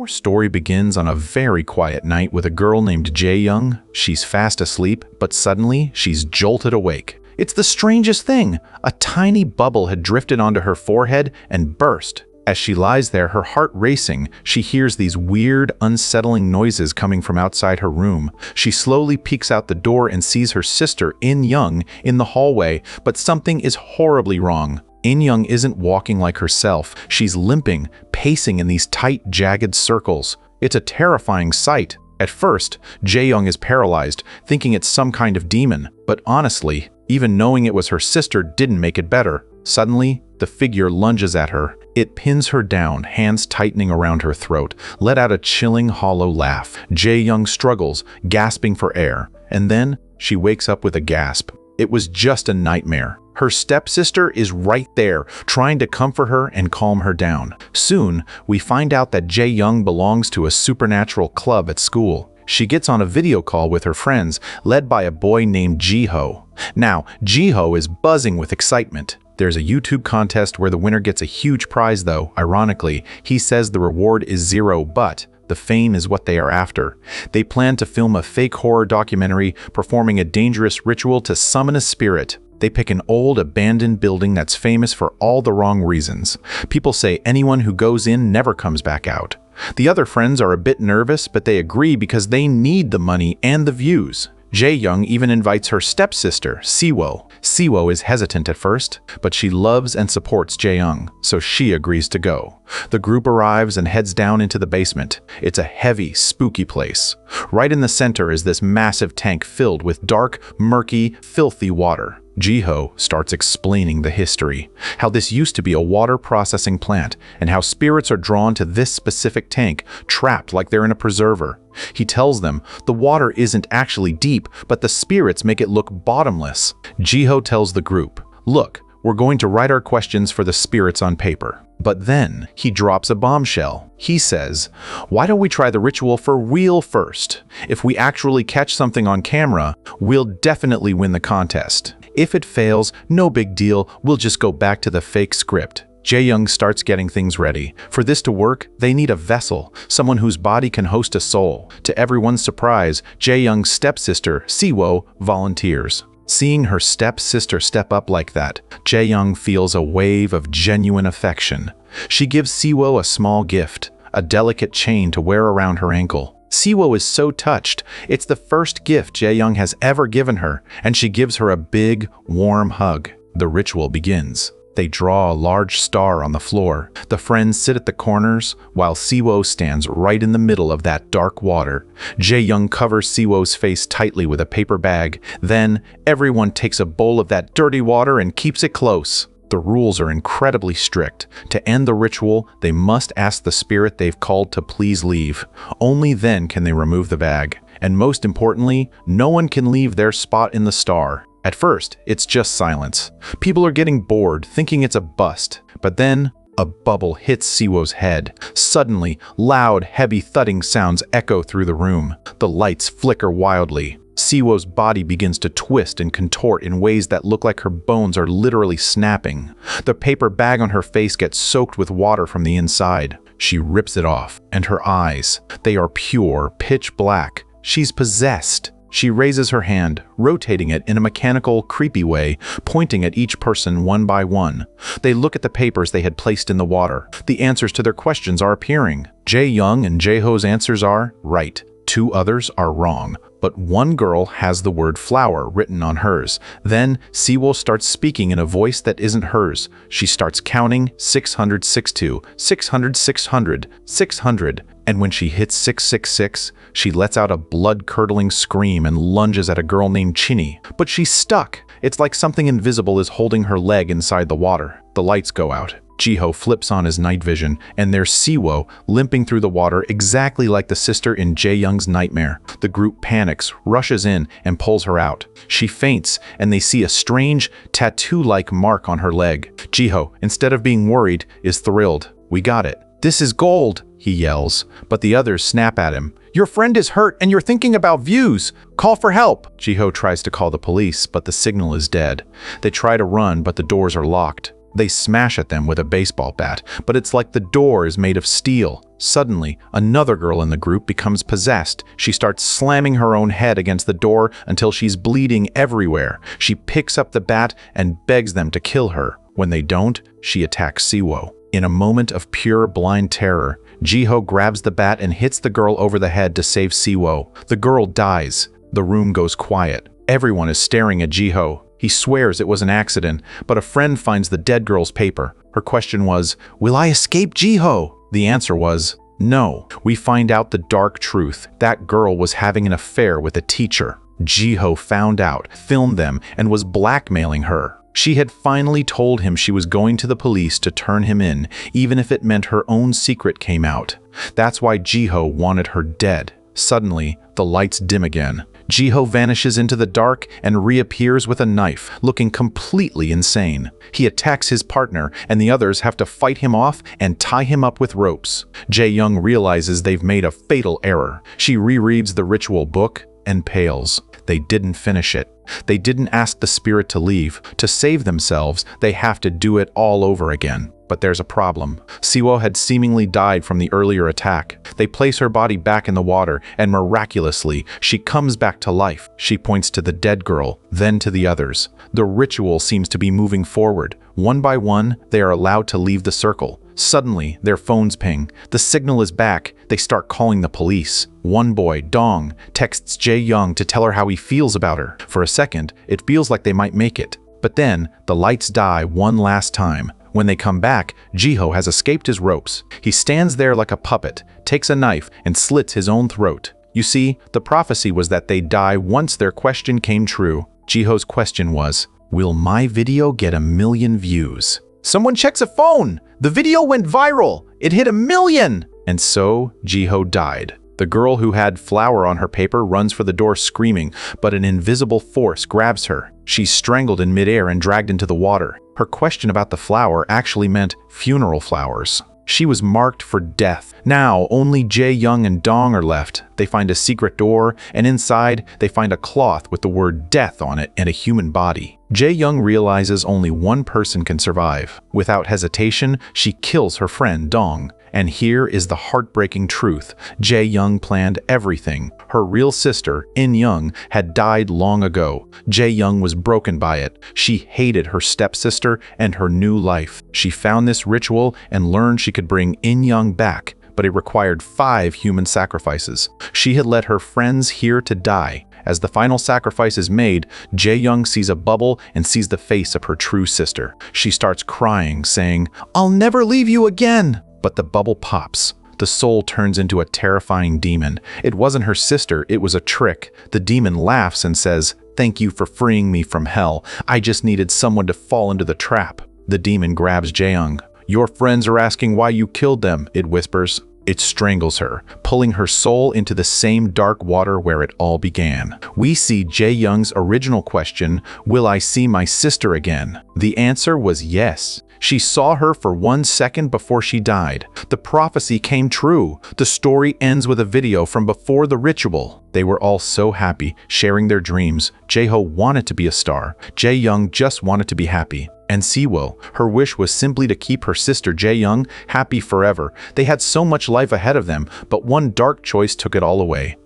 Our story begins on a very quiet night with a girl named Jae-young. She's fast asleep, but suddenly she's jolted awake. It's the strangest thing. A tiny bubble had drifted onto her forehead and burst. As she lies there, her heart racing, she hears these weird, unsettling noises coming from outside her room. She slowly peeks out the door and sees her sister, In-young, in the hallway, but something is horribly wrong. In-young isn't walking like herself. She's limping, pacing in these tight, jagged circles. It's a terrifying sight. At first, Jae-young is paralyzed, thinking it's some kind of demon. But honestly, even knowing it was her sister didn't make it better. Suddenly, the figure lunges at her. It pins her down, hands tightening around her throat, let out a chilling, hollow laugh. Jae-young struggles, gasping for air. And then, she wakes up with a gasp. It was just a nightmare. Her stepsister is right there, trying to comfort her and calm her down. Soon, we find out that Jae-young belongs to a supernatural club at school. She gets on a video call with her friends, led by a boy named Jiho. Now, Jiho is buzzing with excitement. There's a YouTube contest where the winner gets a huge prize though. Ironically, he says the reward is 0, but the fame is what they are after. They plan to film a fake horror documentary performing a dangerous ritual to summon a spirit. They pick an old, abandoned building that's famous for all the wrong reasons. People say anyone who goes in never comes back out. The other friends are a bit nervous, but they agree because they need the money and the views. Jae-young even invites her stepsister, Siwo. Siwo is hesitant at first, but she loves and supports Jae-young, so she agrees to go. The group arrives and heads down into the basement. It's a heavy, spooky place. Right in the center is this massive tank filled with dark, murky, filthy water. Jiho starts explaining the history, how this used to be a water processing plant, and how spirits are drawn to this specific tank, trapped like they're in a preserver. He tells them the water isn't actually deep, but the spirits make it look bottomless. Jiho tells the group, "Look, we're going to write our questions for the spirits on paper." But then he drops a bombshell. He says, "Why don't we try the ritual for real first? If we actually catch something on camera, we'll definitely win the contest. If it fails, no big deal, we'll just go back to the fake script." Jae-young starts getting things ready. For this to work, they need a vessel, someone whose body can host a soul. To everyone's surprise, Jae-young's stepsister, Siwo, volunteers. Seeing her stepsister step up like that, Jae-young feels a wave of genuine affection. She gives Siwo a small gift, a delicate chain to wear around her ankle. Siwo is so touched. It's the first gift Jae-young has ever given her, and she gives her a big, warm hug. The ritual begins. They draw a large star on the floor. The friends sit at the corners, while Siwo stands right in the middle of that dark water. Jae-young covers Siwo's face tightly with a paper bag. Then, everyone takes a bowl of that dirty water and keeps it close. The rules are incredibly strict. To end the ritual, they must ask the spirit they've called to please leave. Only then can they remove the bag. And most importantly, no one can leave their spot in the star. At first, it's just silence. People are getting bored, thinking it's a bust. But then, a bubble hits Siwo's head. Suddenly, loud, heavy thudding sounds echo through the room. The lights flicker wildly. Siwo's body begins to twist and contort in ways that look like her bones are literally snapping. The paper bag on her face gets soaked with water from the inside. She rips it off, and her eyes, they are pure, pitch black. She's possessed. She raises her hand, rotating it in a mechanical, creepy way, pointing at each person one by one. They look at the papers they had placed in the water. The answers to their questions are appearing. Jae-young and Jaeho's answers are right. 2 others are wrong. But one girl has the word flower written on hers. Then Siwo starts speaking in a voice that isn't hers. She starts counting 662, 600, 600, 600. And when she hits 666, she lets out a blood-curdling scream and lunges at a girl named Chinny. But she's stuck. It's like something invisible is holding her leg inside the water. The lights go out. Jiho flips on his night vision, and there's Siwo limping through the water exactly like the sister in Jae-young's nightmare. The group panics, rushes in, and pulls her out. She faints, and they see a strange, tattoo-like mark on her leg. Jiho, instead of being worried, is thrilled. "We got it. This is gold," he yells, but the others snap at him. "Your friend is hurt and you're thinking about views. Call for help." Jiho tries to call the police, but the signal is dead. They try to run, but the doors are locked. They smash at them with a baseball bat, but it's like the door is made of steel. Suddenly, another girl in the group becomes possessed. She starts slamming her own head against the door until she's bleeding everywhere. She picks up the bat and begs them to kill her. When they don't, she attacks Siwo. In a moment of pure blind terror, Jiho grabs the bat and hits the girl over the head to save Siwo. The girl dies. The room goes quiet. Everyone is staring at Jiho. He swears it was an accident, but a friend finds the dead girl's paper. Her question was, "Will I escape Jiho?" The answer was, no. We find out the dark truth. That girl was having an affair with a teacher. Jiho found out, filmed them, and was blackmailing her. She had finally told him she was going to the police to turn him in, even if it meant her own secret came out. That's why Jiho wanted her dead. Suddenly, the lights dim again. Jiho vanishes into the dark and reappears with a knife, looking completely insane. He attacks his partner, and the others have to fight him off and tie him up with ropes. Jae-young realizes they've made a fatal error. She rereads the ritual book and pales. They didn't finish it. They didn't ask the spirit to leave. To save themselves, they have to do it all over again. But there's a problem. Siwo had seemingly died from the earlier attack. They place her body back in the water, and miraculously, she comes back to life. She points to the dead girl, then to the others. The ritual seems to be moving forward. One by one, they are allowed to leave the circle. Suddenly, their phones ping. The signal is back. They start calling the police. One boy, Dong, texts Jae-young to tell her how he feels about her. For a second, it feels like they might make it. But then, the lights die one last time. When they come back, Jiho has escaped his ropes. He stands there like a puppet, takes a knife, and slits his own throat. You see, the prophecy was that they'd die once their question came true. Jiho's question was, "Will my video get 1 million views?" Someone checks a phone! The video went viral! It hit 1 million! And so, Jiho died. The girl who had flour on her paper runs for the door screaming, but an invisible force grabs her. She's strangled in midair and dragged into the water. Her question about the flour actually meant funeral flowers. She was marked for death. Now, only Jae-young and Dong are left. They find a secret door, and inside, they find a cloth with the word death on it and a human body. Jae-young realizes only one person can survive. Without hesitation, she kills her friend Dong. And here is the heartbreaking truth. Jae-young planned everything. Her real sister, In-young, had died long ago. Jae-young was broken by it. She hated her stepsister and her new life. She found this ritual and learned she could bring In-young back, but it required 5 human sacrifices. She had let her friends here to die. As the final sacrifice is made, Jae-young sees a bubble and sees the face of her true sister. She starts crying, saying, "I'll never leave you again!" But the bubble pops. The soul turns into a terrifying demon. It wasn't her sister, it was a trick. The demon laughs and says, "Thank you for freeing me from hell. I just needed someone to fall into the trap." The demon grabs Jae-young. "Your friends are asking why you killed them," it whispers. It strangles her, pulling her soul into the same dark water where it all began. We see Jae-young's original question, "Will I see my sister again?" The answer was yes. She saw her for 1 second before she died. The prophecy came true. The story ends with a video from before the ritual. They were all so happy, sharing their dreams. Jae-ho wanted to be a star. Jae-young just wanted to be happy. And Siwo, her wish was simply to keep her sister Jae-young happy forever. They had so much life ahead of them, but one dark choice took it all away.